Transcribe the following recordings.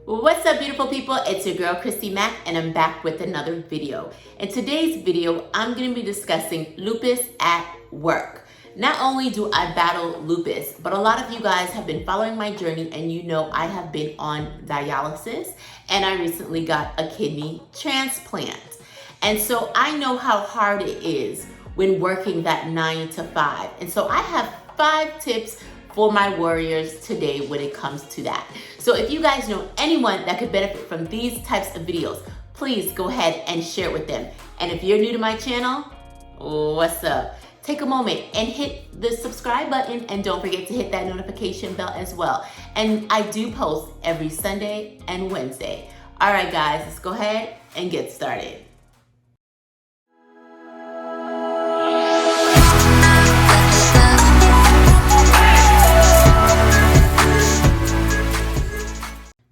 What's up, beautiful people? It's your girl Christy Mack, and I'm back with another video. In today's video, I'm going to be discussing lupus at work. Not only do I battle lupus, but a lot of you guys have been following my journey and you know I have been on dialysis and I recently got a kidney transplant. And so I know how hard it is when working that 9 to 5. And so I have 5 tips for my warriors today when it comes to that. So if you guys know anyone that could benefit from these types of videos, please go ahead and share it with them. And if you're new to my channel, what's up? Take a moment and hit the subscribe button, and don't forget to hit that notification bell as well. And I do post every Sunday and Wednesday. All right, guys, let's go ahead and get started.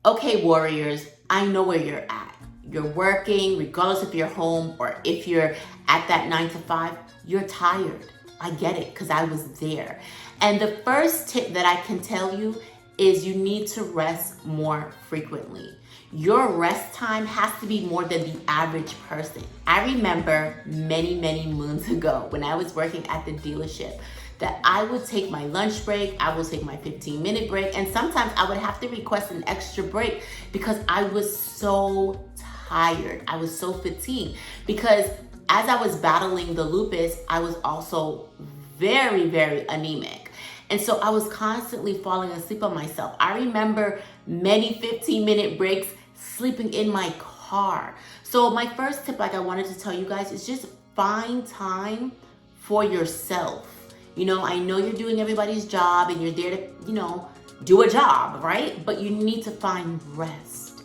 Okay, warriors, I know where you're at. You're working, regardless if you're home or if you're at that 9 to 5, you're tired. I get it, because I was there. And the first tip that I can tell you is you need to rest more frequently. Your rest time has to be more than the average person. I remember many moons ago when I was working at the dealership that I would take my lunch break, I would take my 15-minute break, and sometimes I would have to request an extra break because I was so tired. I was so fatigued because as I was battling the lupus, I was also very anemic. And so I was constantly falling asleep on myself. I remember many 15-minute breaks sleeping in my car. So my first tip, like I wanted to tell you guys, is just find time for yourself. You know, I know you're doing everybody's job and you're there to, do a job, right? But you need to find rest.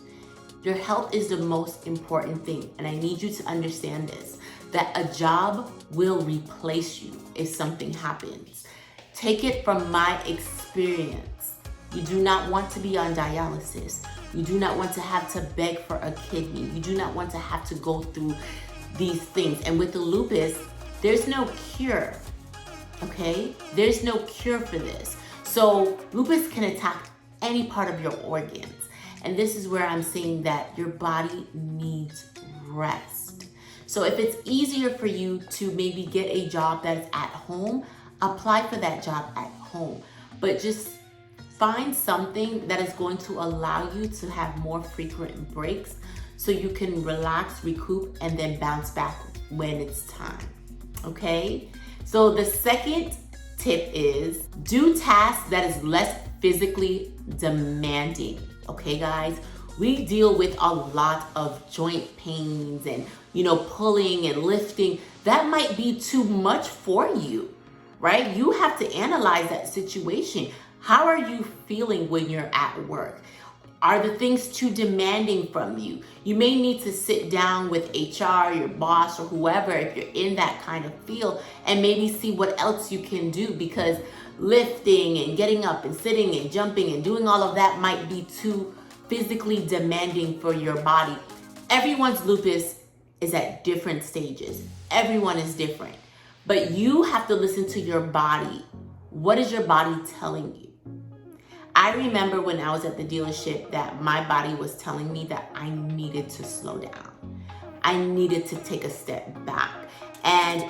Your health is the most important thing. And I need you to understand this, that a job will replace you if something happens. Take it from my experience. You do not want to be on dialysis. You do not want to have to beg for a kidney. You do not want to have to go through these things. And with the lupus, there's no cure. Okay, there's no cure for this. So lupus can attack any part of your organs. And this is where I'm saying that your body needs rest. So if it's easier for you to maybe get a job that's at home, apply for that job at home. But just find something that is going to allow you to have more frequent breaks so you can relax, recoup, and then bounce back when it's time. Okay? So the second tip is do tasks that is less physically demanding. Okay, guys? We deal with a lot of joint pains and, pulling and lifting. That might be too much for you, right? You have to analyze that situation. How are you feeling when you're at work? Are the things too demanding from you? You may need to sit down with HR, your boss, or whoever, if you're in that kind of field, and maybe see what else you can do, because lifting and getting up and sitting and jumping and doing all of that might be too physically demanding for your body. Everyone's lupus is at different stages. Everyone is different. But you have to listen to your body. What is your body telling you? I remember when I was at the dealership that my body was telling me that I needed to slow down. I needed to take a step back. And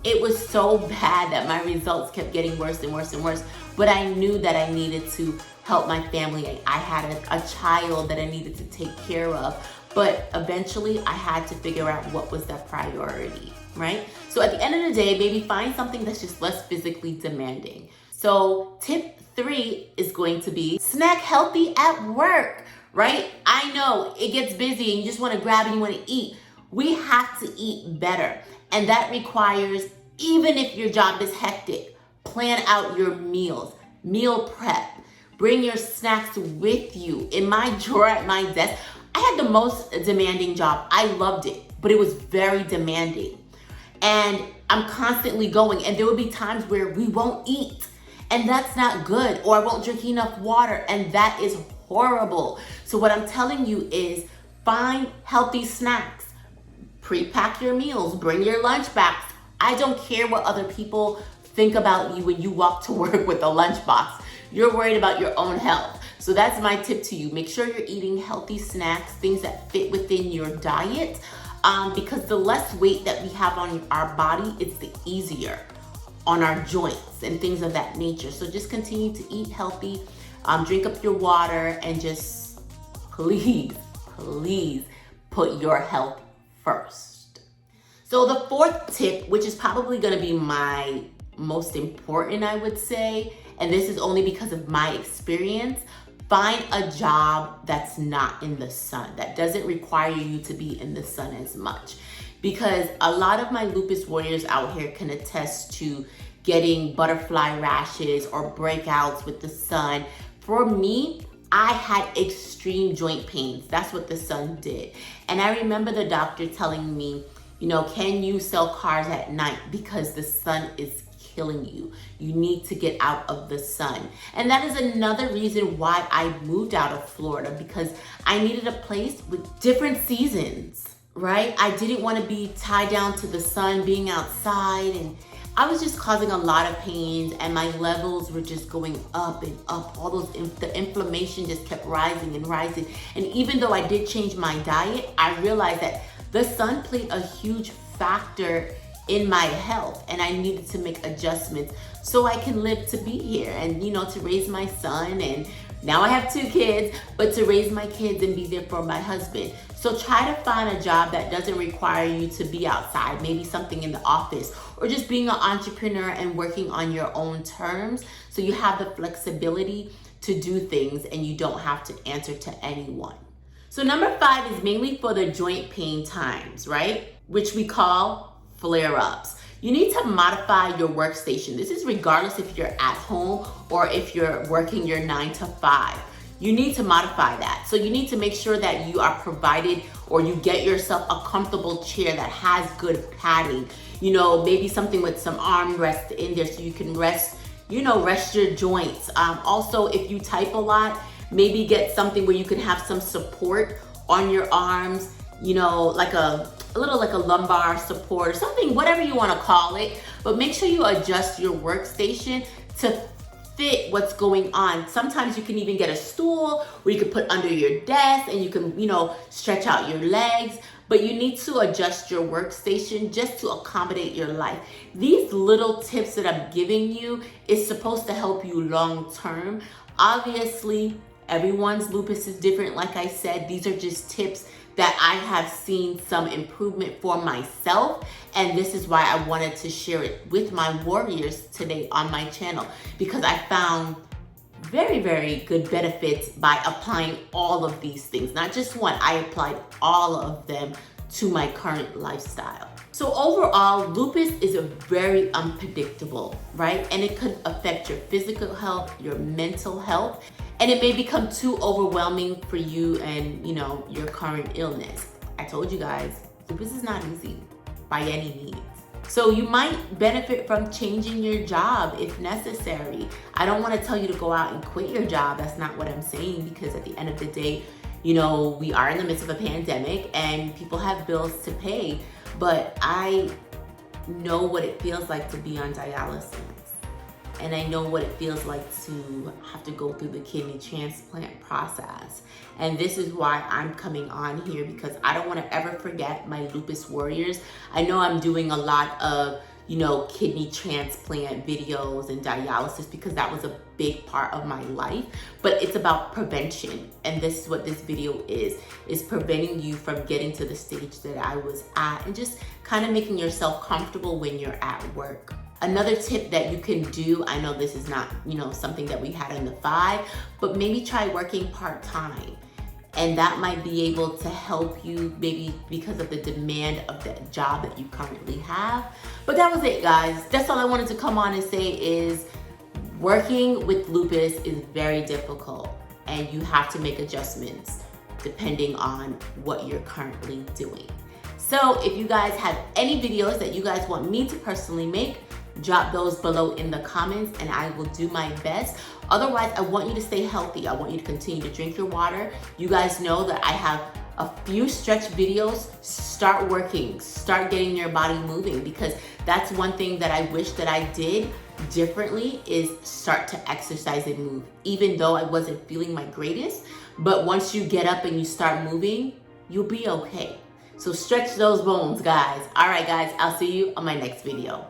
it was so bad that my results kept getting worse and worse and worse. But I knew that I needed to help my family. I had a child that I needed to take care of. But eventually I had to figure out what was the priority, right? So at the end of the day, maybe find something that's just less physically demanding. So tip 3 is going to be snack healthy at work, right? I know it gets busy and you just want to grab and you want to eat. We have to eat better. And that requires, even if your job is hectic, plan out your meals, meal prep, bring your snacks with you. In my drawer at my desk, I had the most demanding job. I loved it, but it was very demanding. And I'm constantly going, and there will be times where we won't eat. And that's not good, or I won't drink enough water, and that is horrible. So what I'm telling you is find healthy snacks, pre-pack your meals, bring your lunch bags. I don't care what other people think about you when you walk to work with a lunchbox. You're worried about your own health. So that's my tip to you. Make sure you're eating healthy snacks, things that fit within your diet, because the less weight that we have on our body, it's the easier on our joints and things of that nature. So just continue to eat healthy, drink up your water, and just please put your health first. So the fourth tip, which is probably gonna be my most important, I would say, and this is only because of my experience, find a job that's not in the sun, that doesn't require you to be in the sun as much. Because a lot of my lupus warriors out here can attest to getting butterfly rashes or breakouts with the sun. For me, I had extreme joint pains. That's what the sun did. And I remember the doctor telling me, can you sell cars at night because the sun is killing you. You need to get out of the sun. And that is another reason why I moved out of Florida, because I needed a place with different seasons, right? I didn't want to be tied down to the sun, being outside, and I was just causing a lot of pains, and my levels were just going up and up. The inflammation just kept rising and rising. And even though I did change my diet, I realized that the sun played a huge factor in my health, and I needed to make adjustments so I can live to be here and, to raise my son. And now I have 2 kids, but to raise my kids and be there for my husband. So try to find a job that doesn't require you to be outside, maybe something in the office, or just being an entrepreneur and working on your own terms, so you have the flexibility to do things and you don't have to answer to anyone. So number 5 is mainly for the joint pain times, right? Which we call flare-ups. You need to modify your workstation. This is regardless if you're at home or if you're working your 9 to 5. You need to modify that. So you need to make sure that you are provided, or you get yourself a comfortable chair that has good padding. Maybe something with some armrest in there so you can rest your joints. Also, if you type a lot, maybe get something where you can have some support on your arms, like a little like a lumbar support or something, whatever you want to call it. But make sure you adjust your workstation to fit what's going on. Sometimes you can even get a stool where you can put under your desk and you can, stretch out your legs. But you need to adjust your workstation just to accommodate your life. These little tips that I'm giving you is supposed to help you long term. Obviously, everyone's lupus is different. Like I said, these are just tips that I have seen some improvement for myself, and this is why I wanted to share it with my warriors today on my channel, because I found very, very good benefits by applying all of these things. Not just one, I applied all of them to my current lifestyle. So overall, lupus is a very unpredictable, right? And it could affect your physical health, your mental health, and it may become too overwhelming for you and, your current illness. I told you guys, lupus is not easy by any means. So you might benefit from changing your job if necessary. I don't want to tell you to go out and quit your job. That's not what I'm saying, because at the end of the day, we are in the midst of a pandemic and people have bills to pay. But I know what it feels like to be on dialysis. And I know what it feels like to have to go through the kidney transplant process. And this is why I'm coming on here, because I don't want to ever forget my lupus warriors. I know I'm doing a lot of, kidney transplant videos and dialysis because that was a big part of my life, but it's about prevention. And this is what this video is preventing you from getting to the stage that I was at, and just kind of making yourself comfortable when you're at work. Another tip that you can do, I know this is not, something that we had in the 5, but maybe try working part-time. And that might be able to help you, maybe because of the demand of the job that you currently have. But that was it, guys. That's all I wanted to come on and say is working with lupus is very difficult, and you have to make adjustments depending on what you're currently doing. So if you guys have any videos that you guys want me to personally make, drop those below in the comments and I will do my best. Otherwise, I want you to stay healthy. I want you to continue to drink your water. You guys know that I have a few stretch videos. Start working, start getting your body moving, because that's one thing that I wish that I did differently is start to exercise and move. Even though I wasn't feeling my greatest, but once you get up and you start moving, you'll be okay. So stretch those bones, guys. All right, guys, I'll see you on my next video.